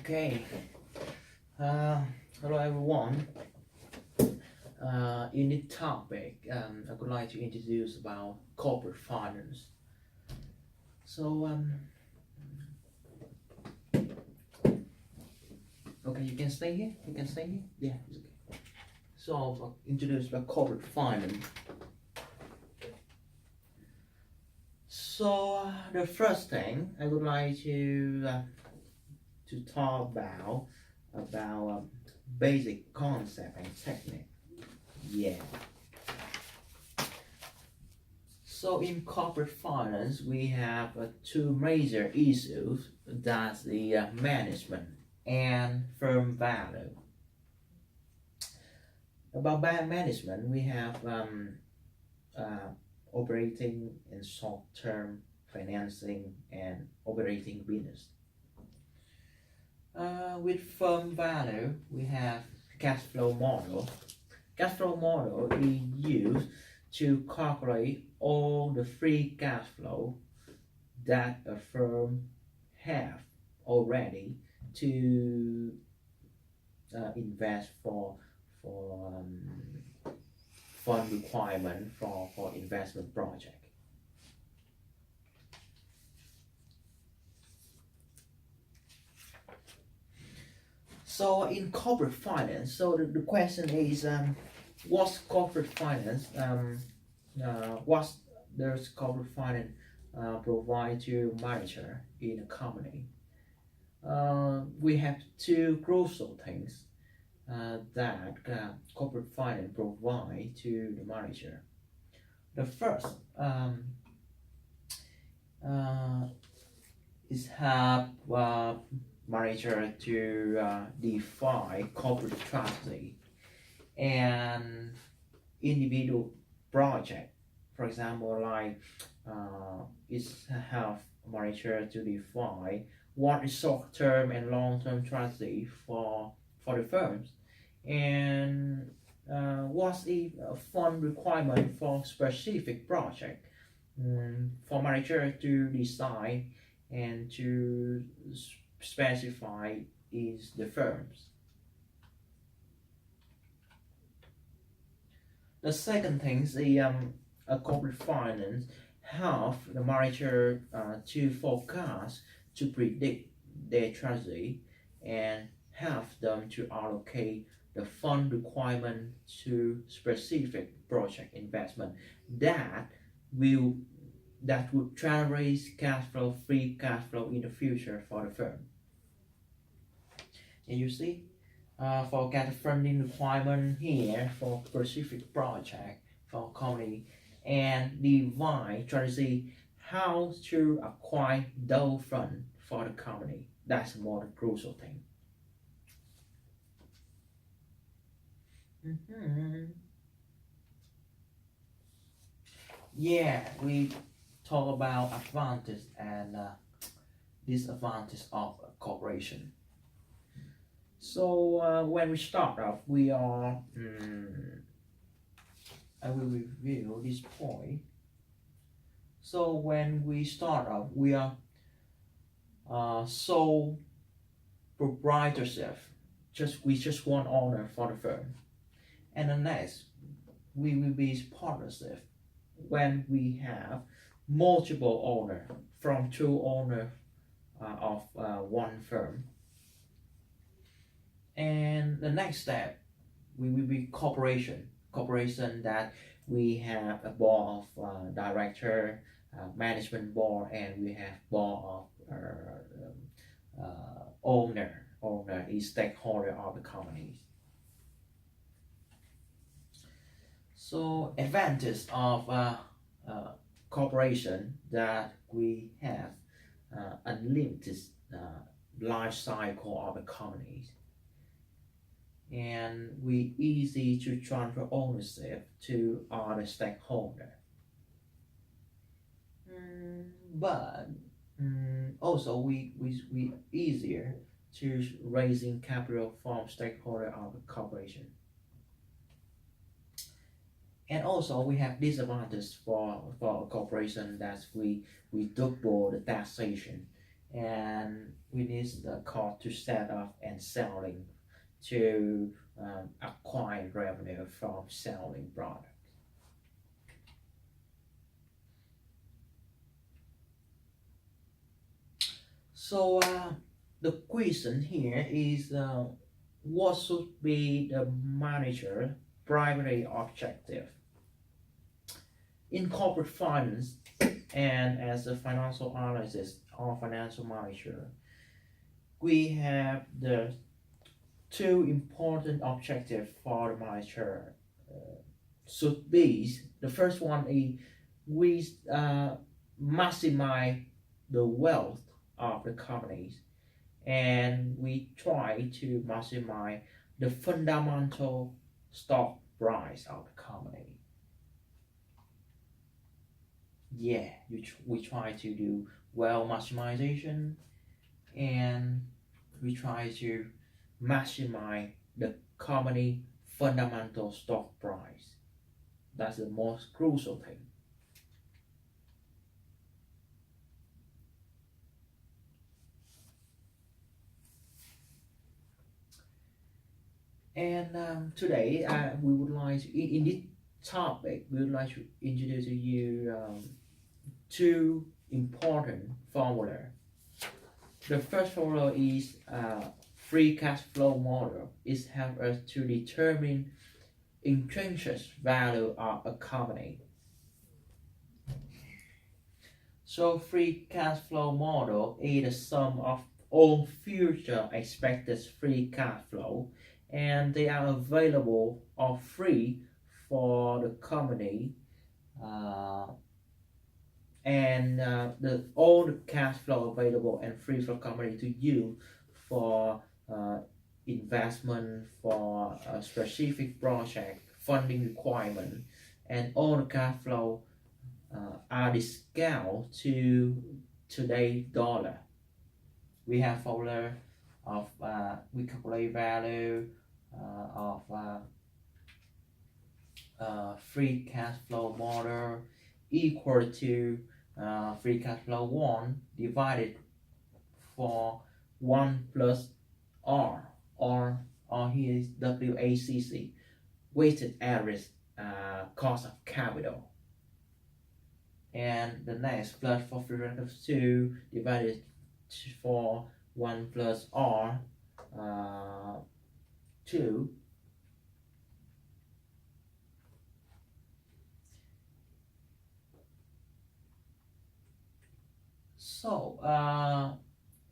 Okay. Hello everyone. In this topic, I would like to introduce about corporate finance. So, okay, you can stay here. You can stay here. Yeah, it's okay. So I'll introduce about corporate finance. So the first thing I would like to talk about basic concept and technique. Yeah. So in corporate finance, we have two major issues. That's the management and firm value. About bad management, we have operating and short-term financing and operating business. With firm value, we have cash flow model. Cash flow model is used to calculate all the free cash flow that a firm have already to invest for fund requirement for investment project. So in corporate finance, so the question is, what's corporate finance? What does corporate finance provide to manager in a company? We have two crucial things that corporate finance provide to the manager. The first is help manager to define corporate strategy and individual project. For example, like it's help manager to define what is short-term and long-term strategy for the firms, and what's the fund requirement for specific project, for manager to decide and to specify is the firms. The second thing is the corporate finance help the manager to forecast, to predict their strategy, and help them to allocate the fund requirement to specific project investment that will generate cash flow, free cash flow in the future for the firm. And you see, for get funding requirement here for specific project for company, and divine strategy how to acquire those funds for the company. That's more the crucial thing. Yeah, we talk about advantage and disadvantage of a corporation. So when we start off, we are I will review this point. So when we start off, we are sole proprietorship. We just one owner for the firm, and the next we will be partnership when we have multiple owner from two owner of one firm. And the next step, we will be corporation that we have a board of director, management board, and we have board of owner is stakeholder of the companies. So advantage of corporation that we have unlimited life cycle of the companies, and we easy to transfer ownership to other stakeholder. But also we easier to raising capital from stakeholder of the corporation. And also we have disadvantage for a corporation that we double the taxation and we need the cost to set up and selling to acquire revenue from selling product. So the question here is what should be the manager primary objective in corporate finance, and as a financial analyst or financial manager, we have the two important objectives for the manager should be. The first one is we maximize the wealth of the companies, and we try to maximize the fundamental stock price of the company. Yeah, we try to do wealth maximization, and we try to maximize the company fundamental stock price. That's the most crucial thing. And today we would like to, in this topic, we would like to introduce to you two important formula. The first formula is free cash flow model. It helps us to determine intrinsic value of a company. So free cash flow model is the sum of all future expected free cash flow, and they are available or free for the company, all the cash flow available and free for company to use for investment, for a specific project, funding requirement, and all the cash flow are discounted to today's dollar. We have formula of we calculate value of free cash flow model equal to free cash flow 1 divided for 1 plus R, or here is WACC, weighted average cost of capital. And the next plus for free cash 2 divided for 1 plus R 2. So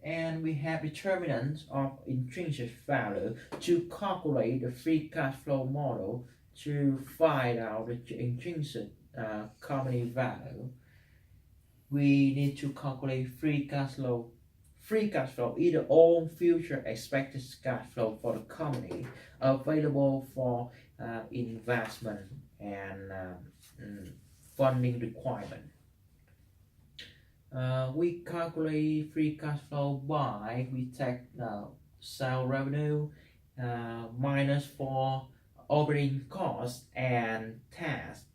and we have determinants of intrinsic value to calculate the free cash flow model to find out the intrinsic company value. We need to calculate free cash flow. Free cash flow is the all future expected cash flow for the company available for investment and funding requirement. We calculate free cash flow by we take sales revenue minus for operating costs and tax,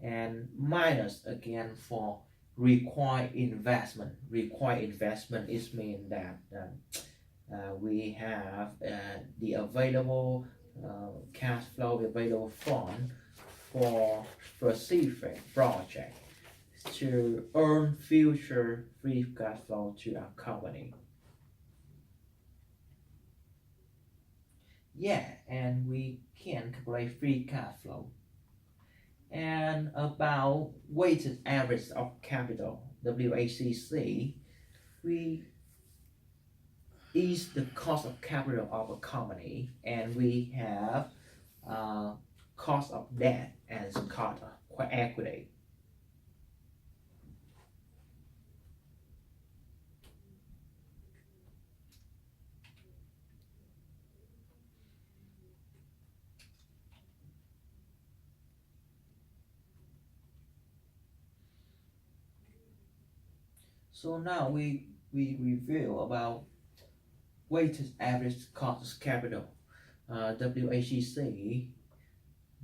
and minus again for required investment. Required investment is mean that we have the available cash flow, available fund for specific project to earn future free cash flow to our company. Yeah, and we can calculate free cash flow. And about weighted average of capital, WACC, we is the cost of capital of a company, and we have cost of debt and cost of equity. So now we review about weighted average cost of capital, WACC.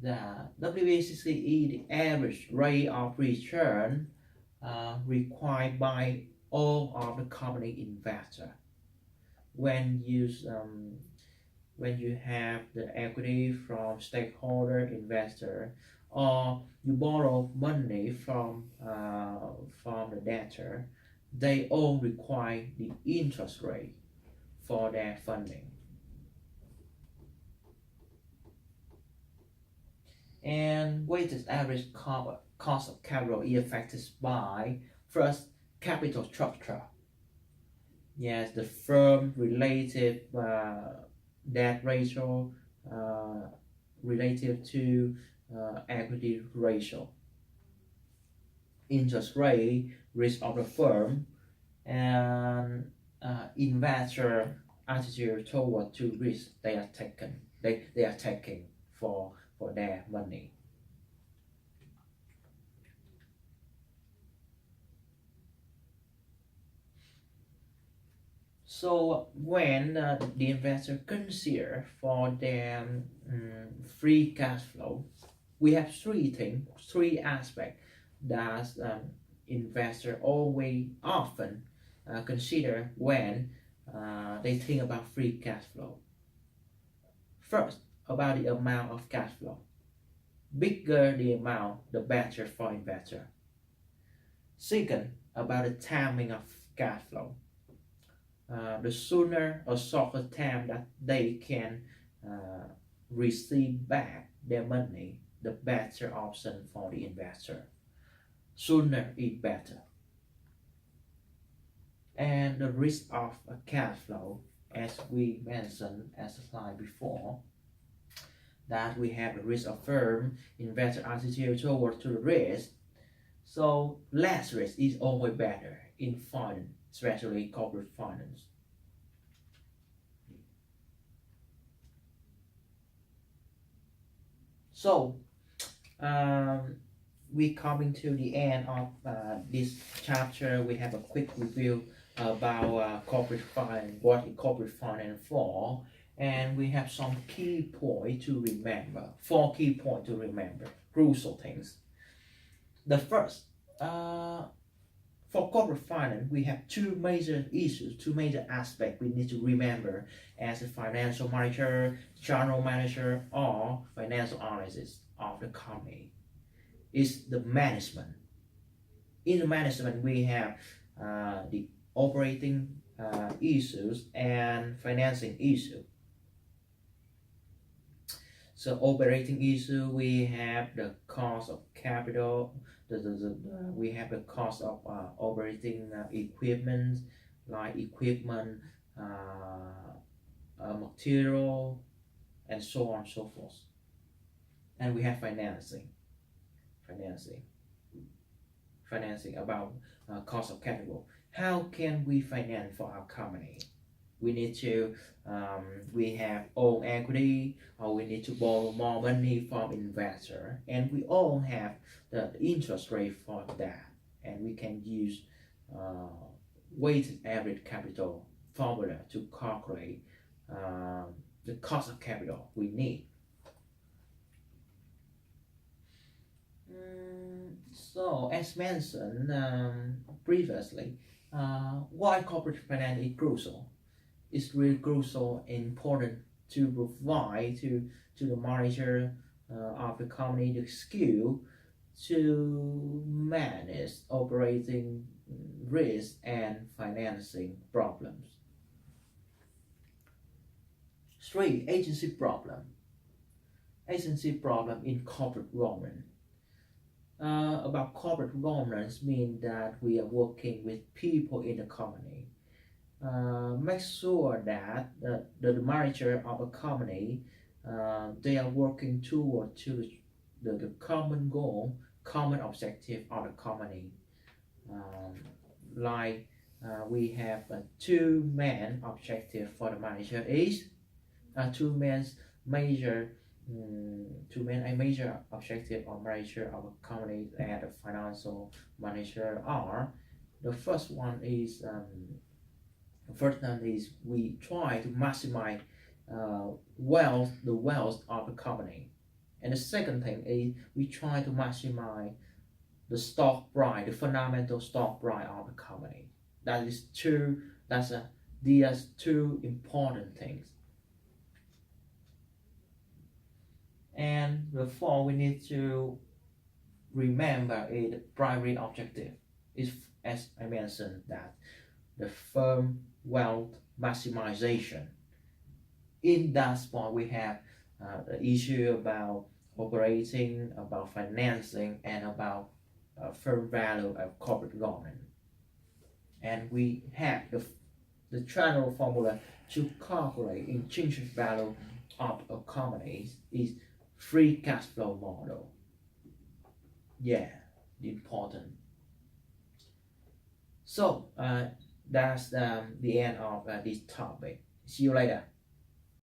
The WACC is the average rate of return required by all of the company investor. When you have the equity from stakeholder investor, or you borrow money from the debtor, they all require the interest rate for their funding. And weighted average cost of capital is affected by first capital structure. Yes, the firm relative debt ratio relative to equity ratio, interest rate, risk of the firm, and investor attitude toward to risk they are taking for their money. So when the investor consider for their free cash flow, we have three aspects that investor always often consider when they think about free cash flow. First, about the amount of cash flow. Bigger the amount, the better for investor. Second, about the timing of cash flow. The sooner or shorter time that they can receive back their money, the better option for the investor. Sooner is better. And the risk of a cash flow, as we mentioned as a slide before, that we have a risk of firm investor attitude toward to the risk. So less risk is always better in finance, especially corporate finance. So we coming to the end of this chapter. We have a quick review about corporate finance, what is corporate finance for, and we have some key points to remember. 4 key points to remember, crucial things. The first, for corporate finance, we have 2 major issues, 2 major aspects we need to remember as a financial manager, general manager, or financial analyst of the company. Is the management. In the management, we have the operating issues and financing issue. So operating issue, we have the cost of capital, we have the cost of operating equipment, like equipment, material, and so on and so forth. And we have financing about cost of capital. How can we finance for our company? We need to we have own equity, or we need to borrow more money from investor, and we all have the interest rate for that, and we can use weighted average capital formula to calculate the cost of capital we need. So as mentioned previously, why corporate finance is crucial? It's really crucial and important to provide to the manager of the company the skill to manage operating risk and financing problems. 3. Agency problem. Agency problem in corporate governance. About corporate governance means that we are working with people in the company. Make sure that the manager of a company they are working toward to the common goal, common objective of the company. Like we have a 2 main objective for the manager is 2 main major a major objective or manager of a company and a financial manager are. The first one is we try to maximize the wealth of the company, and the second thing is we try to maximize the stock price, the fundamental stock price of the company. These two important things. And before, we need to remember the primary objective is, as I mentioned, that the firm wealth maximization. In that spot, we have the issue about operating, about financing, and about firm value of corporate governance. And we have the general formula to calculate intrinsic value of a company is free cash flow model. Yeah, important. So that's the end of this topic. See you later.